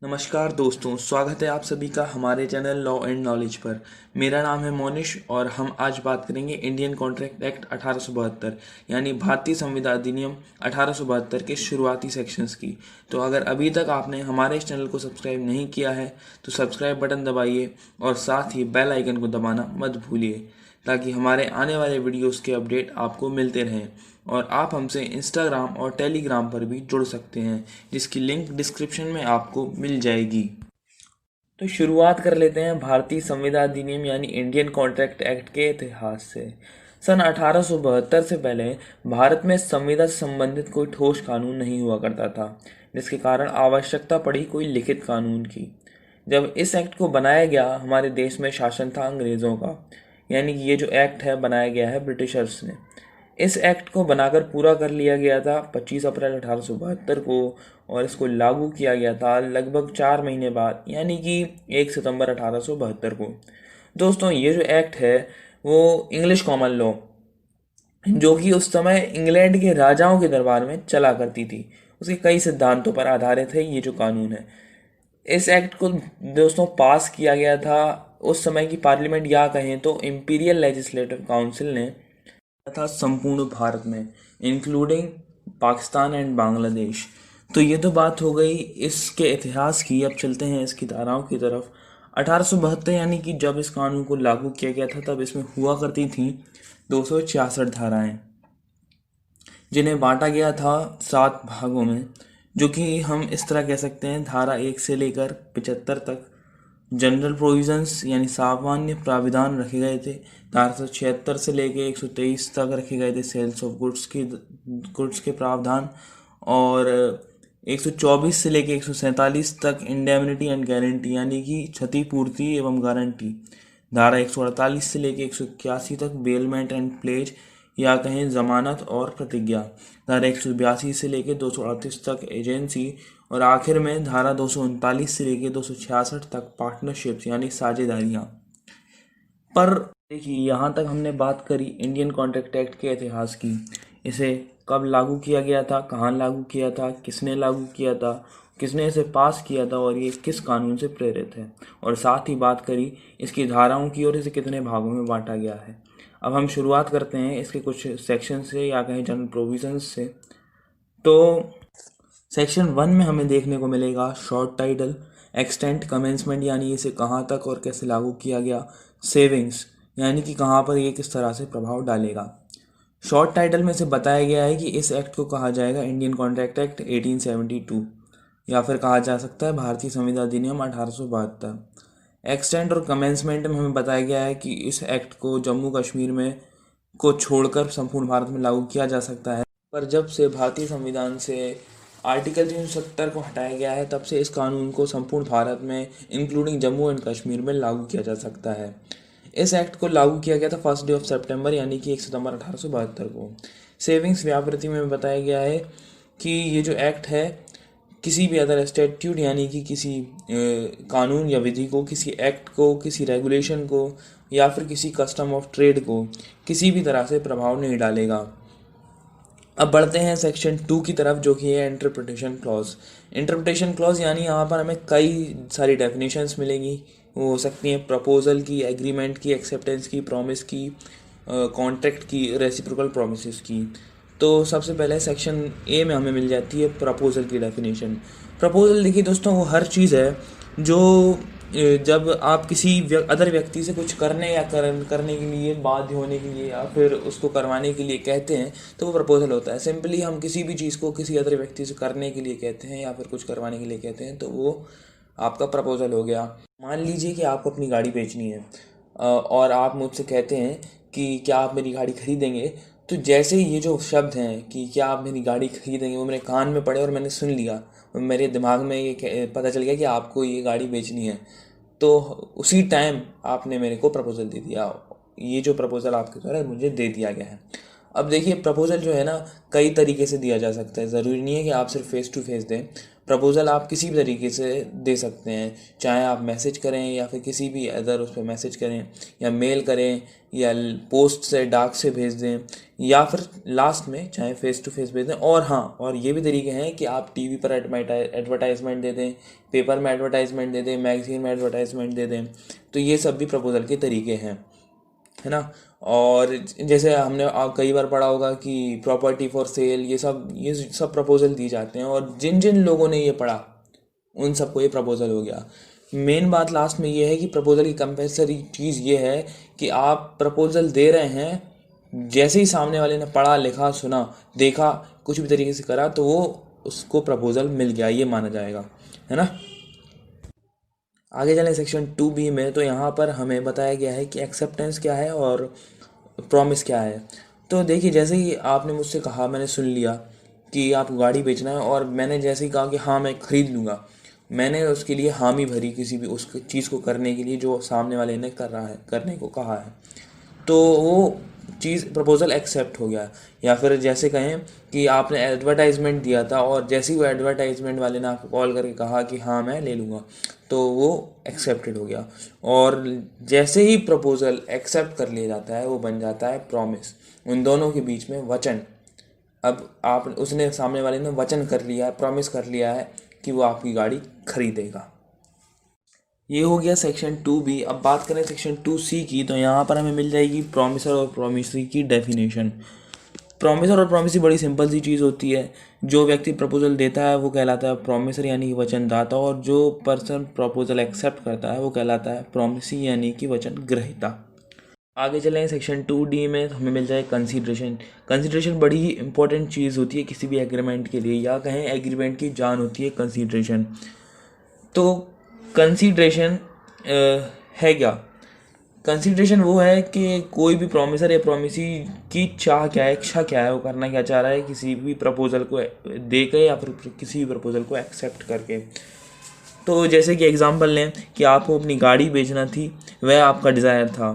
नमस्कार दोस्तों, स्वागत है आप सभी का हमारे चैनल लॉ एंड नॉलेज पर। मेरा नाम है मोनिश और हम आज बात करेंगे इंडियन कॉन्ट्रैक्ट एक्ट 1872 यानी भारतीय संविदा अधिनियम 1872 के शुरुआती सेक्शंस की। तो अगर अभी तक आपने हमारे इस चैनल को सब्सक्राइब नहीं किया है तो सब्सक्राइब बटन दबाइए और साथ ही बेल आइकन को दबाना मत भूलिए ताकि हमारे आने वाले वीडियोस के अपडेट आपको मिलते रहें। और आप हमसे इंस्टाग्राम और टेलीग्राम पर भी जुड़ सकते हैं जिसकी लिंक डिस्क्रिप्शन में आपको मिल जाएगी। तो शुरुआत कर लेते हैं भारतीय संविदा अधिनियम यानी इंडियन कॉन्ट्रैक्ट एक्ट के इतिहास से। सन 1872 से पहले भारत में संविदा से संबंधित कोई ठोस कानून नहीं हुआ करता था, जिसके कारण आवश्यकता पड़ी कोई लिखित कानून की। जब इस एक्ट को बनाया गया, हमारे देश में शासन था अंग्रेज़ों का, यानी कि ये जो एक्ट है बनाया गया है ब्रिटिशर्स ने। इस एक्ट को बनाकर पूरा कर लिया गया था 25 अप्रैल 1872 को और इसको लागू किया गया था लगभग 4 महीने बाद, यानी कि 1 सितंबर 1872 को। दोस्तों, ये जो एक्ट है वो इंग्लिश कॉमन लॉ, जो कि उस समय इंग्लैंड के राजाओं के दरबार में चला करती थी, उसके कई सिद्धांतों पर आधारित है ये जो कानून है। इस एक्ट को दोस्तों पास किया गया था उस समय की पार्लियामेंट, या कहें तो इंपीरियल लेजिस्लेटिव काउंसिल ने था संपूर्ण भारत में, इंक्लूडिंग पाकिस्तान एंड बांग्लादेश। तो ये तो बात हो गई इसके इतिहास की। अब चलते हैं इसकी धाराओं की तरफ। 1872 यानी कि जब इस कानून को लागू किया गया था तब इसमें हुआ करती थी 266 धाराएं, जिन्हें बांटा गया था 7 भागों में, जो कि हम इस तरह कह सकते हैं। धारा 1 से लेकर 75 तक जनरल प्रोविजंस यानी सामान्य प्राविधान रखे गए थे। धारा 176 से लेके 123 तक रखे गए थे सेल्स ऑफ गुड्स के प्रावधान। और 124 से लेके 147 तक इंडेमनिटी एंड गारंटी यानी कि क्षतिपूर्ति एवं गारंटी। धारा 148 से लेके 181 तक बेलमेंट एंड प्लेज या कहें जमानत और प्रतिज्ञा। धारा 182 से लेके 238 तक एजेंसी। और आखिर में धारा 239 से लेके 266 तक पार्टनरशिप्स यानी साझेदारियां। पर देखिए, यहाँ तक हमने बात करी इंडियन कॉन्ट्रैक्ट एक्ट के इतिहास की। इसे कब लागू किया गया था, कहाँ लागू किया था, किसने लागू किया था, किसने इसे पास किया था और ये किस कानून से प्रेरित है, और साथ ही बात करी इसकी धाराओं की और इसे कितने भागों में बांटा गया है। अब हम शुरुआत करते हैं इसके कुछ सेक्शन से या कहें जनरल प्रोविजंस से। तो सेक्शन 1 में हमें देखने को मिलेगा शॉर्ट टाइटल, एक्सटेंट, कमेंसमेंट यानी इसे कहाँ तक और कैसे लागू किया गया, सेविंग्स यानी कि कहाँ पर ये किस तरह से प्रभाव डालेगा। शॉर्ट टाइटल में से बताया गया है कि इस एक्ट को कहा जाएगा इंडियन कॉन्ट्रैक्ट एक्ट 1872 या फिर कहा जा सकता है भारतीय संविदा अधिनियम 1872। एक्सटेंट और कमेंसमेंट में हमें बताया गया है कि इस एक्ट को जम्मू कश्मीर में को छोड़कर संपूर्ण भारत में लागू किया जा सकता है। पर जब से भारतीय संविधान से आर्टिकल 370 को हटाया गया है तब से इस कानून को संपूर्ण भारत में इंक्लूडिंग जम्मू एंड कश्मीर में लागू किया जा सकता है। इस एक्ट को लागू किया गया था 1 सितंबर यानी कि 1 सितंबर 1872 को। सेविंग्स व्यापृति में बताया गया है कि ये जो एक्ट है किसी भी अदर स्टैट्यूट यानी कि किसी कानून या विधि को, किसी एक्ट को, किसी रेगुलेशन को या फिर किसी कस्टम ऑफ ट्रेड को किसी भी तरह से प्रभाव नहीं डालेगा। अब बढ़ते हैं सेक्शन 2 की तरफ, जो कि है इंटरप्रिटेशन क्लॉज। इंटरप्रिटेशन क्लॉज यानी यहाँ पर हमें कई सारी डेफिनेशंस मिलेंगी। वो हो सकती हैं प्रपोजल की, एग्रीमेंट की, एक्सेप्टेंस की, प्रॉमिस की, कॉन्ट्रैक्ट की, रेसिप्रोकल प्रॉमिसेस की। तो सबसे पहले सेक्शन ए में हमें मिल जाती है प्रपोजल की डेफिनेशन। प्रपोजल देखिए दोस्तों, वो हर चीज़ है जो जब आप किसी अदर व्यक्ति से कुछ करने या करने के लिए, बाध्य होने के लिए या फिर उसको करवाने के लिए कहते हैं तो वो प्रपोजल होता है। सिंपली हम किसी भी चीज़ को किसी अदर व्यक्ति से करने के लिए कहते हैं या फिर कुछ करवाने के लिए कहते हैं तो वो आपका प्रपोजल हो गया। मान लीजिए कि आपको अपनी गाड़ी बेचनी है और आप मुझसे कहते हैं कि क्या आप मेरी गाड़ी खरीदेंगे। तो जैसे ही ये जो शब्द हैं कि क्या आप मेरी गाड़ी खरीदेंगे वो मेरे कान में पड़े और मैंने सुन लिया, मेरे दिमाग में ये पता चल गया कि आपको ये गाड़ी बेचनी है, तो उसी टाइम आपने मेरे को प्रपोजल दे दिया। ये जो प्रपोजल आपके द्वारा मुझे दे दिया गया है। अब देखिए, प्रपोजल जो है ना कई तरीके से दिया जा सकता है। ज़रूरी नहीं है कि आप सिर्फ फेस टू फेस दें, प्रपोज़ल आप किसी भी तरीके से दे सकते हैं, चाहे आप मैसेज करें या फिर किसी भी अदर उस पर मैसेज करें या मेल करें या पोस्ट से डाक से भेज दें या फिर लास्ट में चाहे फेस टू फेस भेज दें। और हाँ, और ये भी तरीके हैं कि आप टीवी पर एडवर्टाइजमेंट दे दें, पेपर में एडवर्टाइजमेंट दे दें, मैगज़ीन में एडवर्टाइजमेंट दे दें। तो ये सब भी प्रपोज़ल के तरीके हैं, है ना। और जैसे हमने कई बार पढ़ा होगा कि प्रॉपर्टी फॉर सेल, ये सब प्रपोज़ल दिए जाते हैं, और जिन जिन लोगों ने ये पढ़ा उन सबको ये प्रपोज़ल हो गया। मेन बात लास्ट में ये है कि प्रपोज़ल की कंपल्सरी चीज़ ये है कि आप प्रपोज़ल दे रहे हैं, जैसे ही सामने वाले ने पढ़ा, लिखा, सुना, देखा, कुछ भी तरीके से करा, तो वो उसको प्रपोज़ल मिल गया, ये माना जाएगा, है ना। आगे चलें सेक्शन 2B में, तो यहाँ पर हमें बताया गया है कि एक्सेप्टेंस क्या है और प्रॉमिस क्या है। तो देखिए, जैसे ही आपने मुझसे कहा, मैंने सुन लिया कि आपको गाड़ी बेचना है, और मैंने जैसे ही कहा कि हाँ मैं ख़रीद लूँगा, मैंने उसके लिए हामी भरी किसी भी उस चीज़ को करने के लिए जो सामने वाले ने करने को कहा है, तो वो चीज़ प्रपोज़ल एक्सेप्ट हो गया। या फिर जैसे कहें कि आपने एडवर्टाइजमेंट दिया था, और जैसे ही वो एडवर्टाइजमेंट वाले ने आपको कॉल करके कहा कि हाँ मैं ले लूँगा, तो वो एक्सेप्टेड हो गया। और जैसे ही प्रपोज़ल एक्सेप्ट कर लिया जाता है, वो बन जाता है प्रॉमिस। उन दोनों के बीच में वचन, अब आप उसने सामने वाले ने वचन कर लिया है, प्रॉमिस कर लिया है कि वो आपकी गाड़ी खरीदेगा। ये हो गया सेक्शन 2B। अब बात करें सेक्शन 2C की, तो यहाँ पर हमें मिल जाएगी प्रॉमिसर और प्रॉमिसरी की डेफिनेशन। प्रॉमिसर और प्रॉमिसरी बड़ी सिंपल सी चीज़ होती है। जो व्यक्ति प्रपोजल देता है वो कहलाता है प्रॉमिसर यानी कि वचनदाता, और जो पर्सन प्रपोजल एक्सेप्ट करता है वो कहलाता है प्रॉमिसी यानी कि वचन ग्रहीता। आगे चलें सेक्शन 2D में, तो हमें मिल जाए कंसीडरेशन। कंसीडरेशन बड़ी ही इंपॉर्टेंट चीज़ होती है किसी भी एग्रीमेंट के लिए, या कहें एग्रीमेंट की जान होती है कंसीडरेशन। तो कंसीडरेशन है क्या? कंसीडरेशन वो है कि कोई भी प्रॉमिसर या प्रॉमिसी की चाह क्या है, इच्छा क्या है, वो करना क्या चाह रहा है किसी भी प्रपोजल को दे के या फिर किसी भी प्रपोजल को एक्सेप्ट करके। तो जैसे कि एग्जांपल लें कि आपको अपनी गाड़ी बेचना थी, वह आपका डिज़ायर था,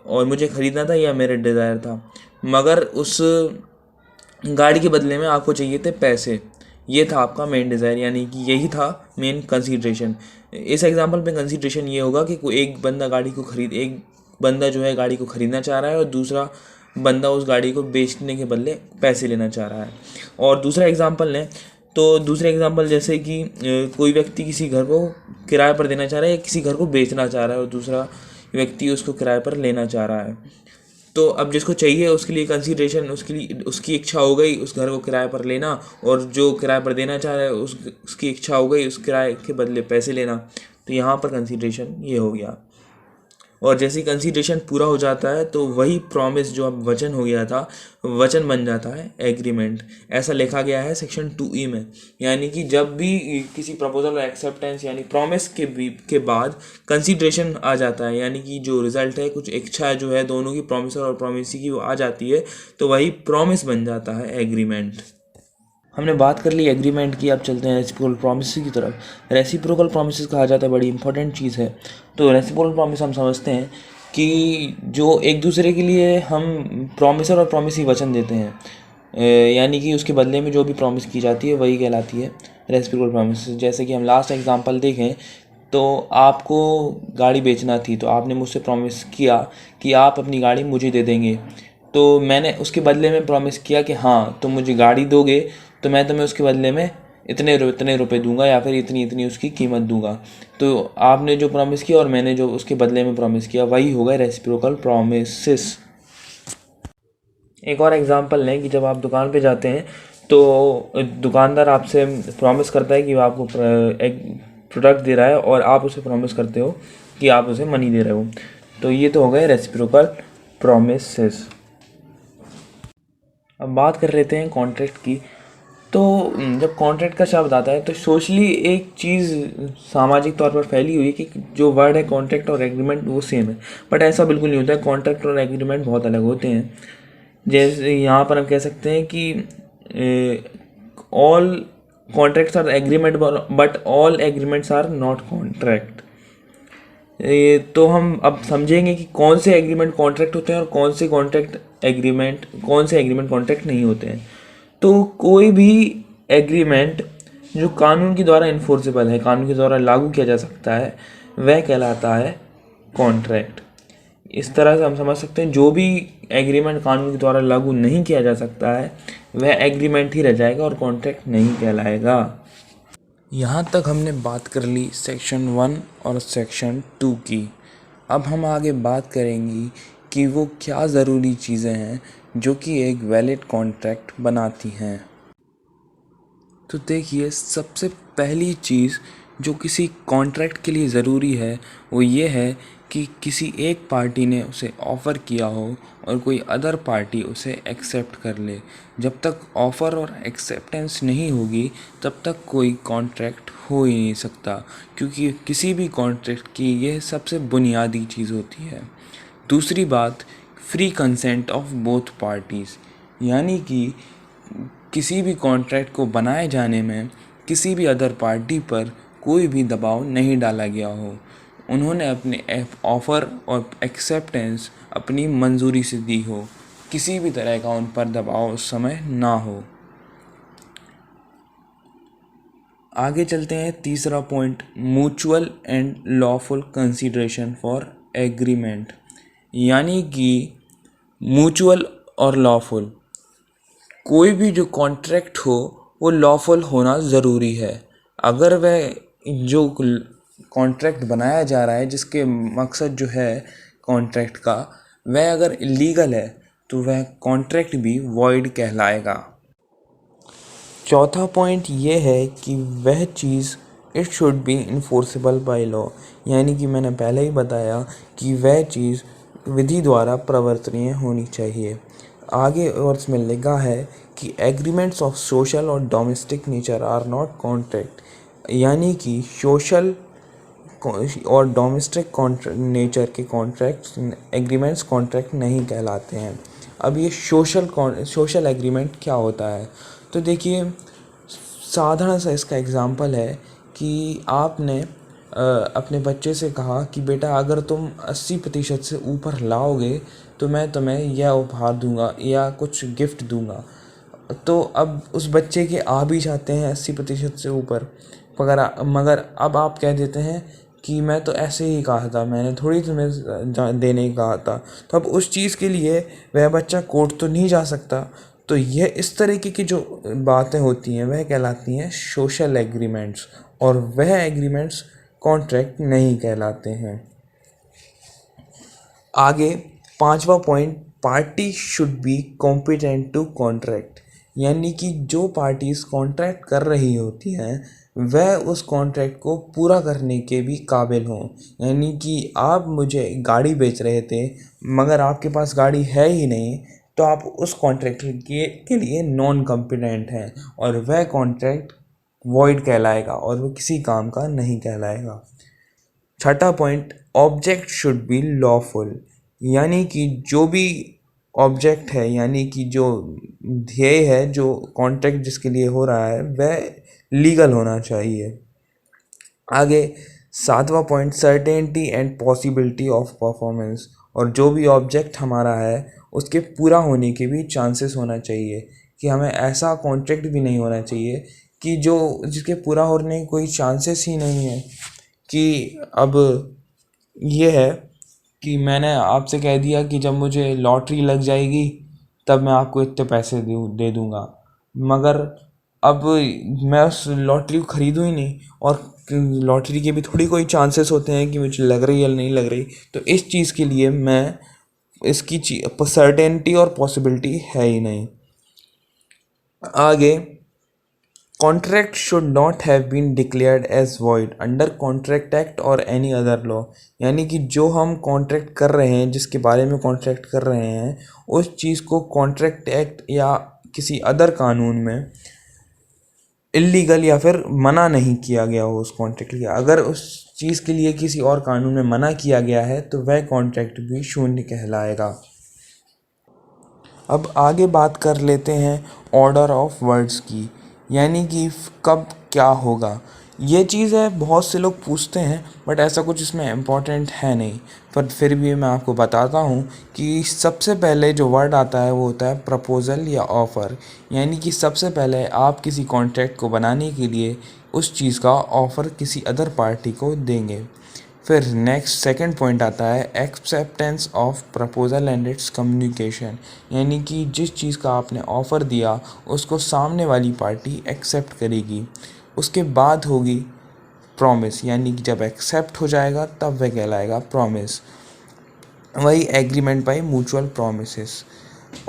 और मुझे ख़रीदना था, यह मेरा डिज़ायर था, मगर उस गाड़ी के बदले में आपको चाहिए थे पैसे। ये था आपका मेन डिज़ायर, यानी कि यही था मेन कंसीडरेशन। इस एग्जांपल पे कंसीडरेशन ये होगा कि एक बंदा जो है गाड़ी को ख़रीदना चाह रहा है, और दूसरा बंदा उस गाड़ी को बेचने के बदले पैसे लेना चाह रहा है। और दूसरा एग्जांपल लें, तो दूसरे एग्जांपल जैसे कि कोई व्यक्ति किसी घर को किराए पर देना चाह रहा है, या किसी घर को बेचना चाह रहा है, और दूसरा व्यक्ति उसको किराए पर लेना चाह रहा है। तो अब जिसको चाहिए उसके लिए कंसीडरेशन, उसकी इच्छा हो गई उस घर को किराए पर लेना, और जो किराए पर देना चाह रहा है उसकी इच्छा हो गई उस किराए के बदले पैसे लेना। तो यहाँ पर कंसीडरेशन ये हो गया। और जैसे ही कंसीडरेशन पूरा हो जाता है, तो वही प्रॉमिस जो अब वचन हो गया था, वचन बन जाता है एग्रीमेंट। ऐसा लिखा गया है सेक्शन 2E में। यानी कि जब भी किसी प्रपोजल और एक्सेप्टेंस यानी प्रॉमिस के बाद कंसीडरेशन आ जाता है, यानी कि जो रिजल्ट है, कुछ इच्छा जो है दोनों की, प्रॉमिसर और प्रॉमिसी की, वो आ जाती है, तो वही प्रॉमिस बन जाता है एग्रीमेंट। हमने बात कर ली एग्रीमेंट की, अब चलते हैं रेसिप्रोकल प्रॉमिसेस की तरफ। रेसिप्रोकल प्रॉमिसेस कहा जाता है, बड़ी इंपॉर्टेंट चीज़ है। तो रेसिप्रोकल प्रॉमिस हम समझते हैं कि जो एक दूसरे के लिए हम प्रॉमिसर और प्रॉमिसी वचन देते हैं, यानी कि उसके बदले में जो भी प्रॉमिस की जाती है वही कहलाती है रेसिप्रोकल प्रॉमिस। जैसे कि हम लास्ट एग्जांपल देखें, तो आपको गाड़ी बेचना थी, तो आपने मुझसे प्रॉमिस किया कि आप अपनी गाड़ी मुझे दे देंगे। तो मैंने उसके बदले में प्रॉमिस किया कि हाँ तुम मुझे गाड़ी दोगे, तो मैं तुम्हें उसके बदले में इतने रुपए दूंगा, या फिर इतनी उसकी कीमत दूंगा। तो आपने जो प्रॉमिस किया और मैंने जो उसके बदले में प्रॉमिस किया, वही होगा रेसिप्रोकल प्रॉमिसेस। एक और एग्जांपल लें कि जब आप दुकान पे जाते हैं, तो दुकानदार आपसे प्रॉमिस करता है कि वो आपको एक प्रोडक्ट दे रहा है, और आप उसे प्रॉमिस करते हो कि आप उसे मनी दे रहे हो। तो ये तो हो गए रेसिप्रोकल प्रॉमिसेस। अब बात कर लेते हैं कॉन्ट्रैक्ट की। तो जब कॉन्ट्रैक्ट का शब्द आता है, तो सोशली एक चीज़ सामाजिक तौर पर फैली हुई है कि जो वर्ड है कॉन्ट्रैक्ट और एग्रीमेंट वो सेम है, बट ऐसा बिल्कुल नहीं होता है। कॉन्ट्रैक्ट और एग्रीमेंट बहुत अलग होते हैं। जैसे यहाँ पर हम कह सकते हैं कि all contracts are agreement, but all agreements are not contract. तो हम अब समझेंगे कि कौन से एग्रीमेंट कॉन्ट्रैक्ट होते हैं और कौन से एग्रीमेंट कॉन्ट्रैक्ट नहीं होते हैं। तो कोई भी एग्रीमेंट जो कानून के द्वारा इन्फोर्सेबल है, कानून के द्वारा लागू किया जा सकता है, वह कहलाता है कॉन्ट्रैक्ट। इस तरह से हम समझ सकते हैं जो भी एग्रीमेंट कानून के द्वारा लागू नहीं किया जा सकता है वह एग्रीमेंट ही रह जाएगा और कॉन्ट्रैक्ट नहीं कहलाएगा। यहाँ तक हमने बात कर ली सेक्शन 1 और सेक्शन 2 की। अब हम आगे बात करेंगी कि वो क्या ज़रूरी चीज़ें हैं जो कि एक वैलिड कॉन्ट्रैक्ट बनाती हैं। तो देखिए, सबसे पहली चीज़ जो किसी कॉन्ट्रैक्ट के लिए ज़रूरी है वो ये है कि किसी एक पार्टी ने उसे ऑफ़र किया हो और कोई अदर पार्टी उसे एक्सेप्ट कर ले। जब तक ऑफ़र और एक्सेप्टेंस नहीं होगी तब तक कोई कॉन्ट्रैक्ट हो ही नहीं सकता, क्योंकि किसी भी कॉन्ट्रैक्ट की यह सबसे बुनियादी चीज़ होती है। दूसरी बात, free consent of both parties, यानी कि किसी भी कॉन्ट्रैक्ट को बनाए जाने में किसी भी अदर पार्टी पर कोई भी दबाव नहीं डाला गया हो। उन्होंने अपने ऑफ़र और एक्सेप्टेंस अपनी मंजूरी से दी हो, किसी भी तरह का उन पर दबाव उस समय ना हो। आगे चलते हैं, तीसरा point, mutual and lawful consideration for agreement, यानी कि म्यूचुअल और लॉफुल, कोई भी जो कॉन्ट्रैक्ट हो वो लॉफुल होना ज़रूरी है। अगर वह जो कॉन्ट्रैक्ट बनाया जा रहा है जिसके मकसद जो है कॉन्ट्रैक्ट का, वह अगर इलीगल है तो वह कॉन्ट्रैक्ट भी वॉइड कहलाएगा। चौथा पॉइंट ये है कि वह चीज़ it should be enforceable by law, यानी कि मैंने पहले ही बताया कि वह चीज़ विधि द्वारा प्रवर्तनीय होनी चाहिए। आगे और इसमें लिखा है कि एग्रीमेंट्स ऑफ सोशल और domestic nature are not contract, यानी कि सोशल और डोमेस्टिक नेचर के कॉन्ट्रैक्ट्स एग्रीमेंट्स कॉन्ट्रैक्ट नहीं कहलाते हैं। अब ये सोशल एग्रीमेंट क्या होता है, तो देखिए, साधारण सा इसका एग्जांपल है कि आपने अपने बच्चे से कहा कि बेटा अगर तुम 80% से ऊपर लाओगे तो मैं तुम्हें यह उपहार दूंगा या कुछ गिफ्ट दूंगा। तो अब उस बच्चे के आ भी जाते हैं 80% से ऊपर, मगर अब आप कह देते हैं कि मैं तो ऐसे ही कहा था, मैंने थोड़ी तुम्हें देने कहा था। तो अब उस चीज़ के लिए वह बच्चा कोर्ट तो नहीं जा सकता। तो यह इस तरीके की जो बातें होती हैं वह कहलाती हैं सोशल एग्रीमेंट्स, और वह एग्रीमेंट्स कॉन्ट्रैक्ट नहीं कहलाते हैं। आगे पांचवा point, party should be competent to contract, यानी कि जो पार्टीज कॉन्ट्रैक्ट कर रही होती हैं वह उस कॉन्ट्रैक्ट को पूरा करने के भी काबिल हों। यानी कि आप मुझे गाड़ी बेच रहे थे मगर आपके पास गाड़ी है ही नहीं, तो आप उस कॉन्ट्रैक्ट के लिए नॉन कॉम्पिटेंट हैं और वह कॉन्ट्रैक्ट वॉइड कहलाएगा और वो किसी काम का नहीं कहलाएगा। छठा point, object should be lawful, यानी कि जो भी ऑब्जेक्ट है, यानी कि जो ध्येय है, जो कॉन्ट्रैक्ट जिसके लिए हो रहा है वह लीगल होना चाहिए। आगे सातवां point, certainty and possibility of performance, और जो भी ऑब्जेक्ट हमारा है उसके पूरा होने के भी चांसेस होना चाहिए, कि हमें ऐसा कॉन्ट्रैक्ट भी नहीं होना चाहिए कि जो जिसके पूरा होने के कोई चांसेस ही नहीं है। कि अब ये है कि मैंने आपसे कह दिया कि जब मुझे लॉटरी लग जाएगी तब मैं आपको इतने पैसे दे दूँगा, मगर अब मैं उस लॉटरी को ख़रीदूँ ही नहीं, और लॉटरी के भी थोड़ी कोई चांसेस होते हैं कि मुझे लग रही है या नहीं लग रही। तो इस चीज़ के लिए मैं इसकी सर्टेनिटी और पॉसिबिलिटी है ही नहीं। आगे, contract should not have been declared as void under contract act और एनी अदर लॉ, यानी कि जो हम कॉन्ट्रैक्ट कर रहे हैं, जिसके बारे में कॉन्ट्रैक्ट कर रहे हैं, उस चीज़ को कॉन्ट्रैक्ट एक्ट या किसी अदर कानून में इलीगल या फिर मना नहीं किया गया हो उस कॉन्ट्रैक्ट के लिए। अगर उस चीज़ के लिए किसी और कानून में मना किया गया है तो वह कॉन्ट्रैक्ट भी शून्य कहलाएगा। अब आगे बात कर लेते हैं ऑर्डर ऑफ वर्ड्स की, यानी कि कब क्या होगा। ये चीज़ है, बहुत से लोग पूछते हैं बट ऐसा कुछ इसमें इम्पोर्टेंट है नहीं। पर फिर भी मैं आपको बताता हूँ कि सबसे पहले जो वर्ड आता है वो होता है प्रपोज़ल या ऑफ़र। यानी कि सबसे पहले आप किसी कॉन्ट्रैक्ट को बनाने के लिए उस चीज़ का ऑफ़र किसी अदर पार्टी को देंगे। फिर नेक्स्ट सेकंड पॉइंट आता है acceptance of proposal and it's communication. यानी कि जिस चीज़ का आपने ऑफ़र दिया उसको सामने वाली पार्टी एक्सेप्ट करेगी। उसके बाद होगी प्रॉमिस, यानी कि जब एक्सेप्ट हो जाएगा तब वह कहलाएगा प्रॉमिस। वही एग्रीमेंट बाय म्यूचुअल प्रोमिसेस।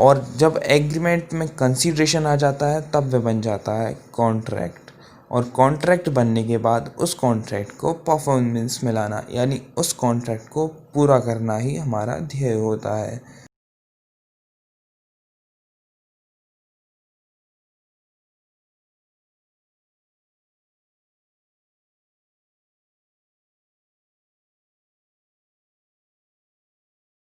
और जब एग्रीमेंट में कंसीडरेशन आ जाता है तब वह बन जाता है कॉन्ट्रैक्ट। और कॉन्ट्रैक्ट बनने के बाद उस कॉन्ट्रैक्ट को परफॉर्मेंस में लाना, यानी उस कॉन्ट्रैक्ट को पूरा करना ही हमारा ध्येय होता है।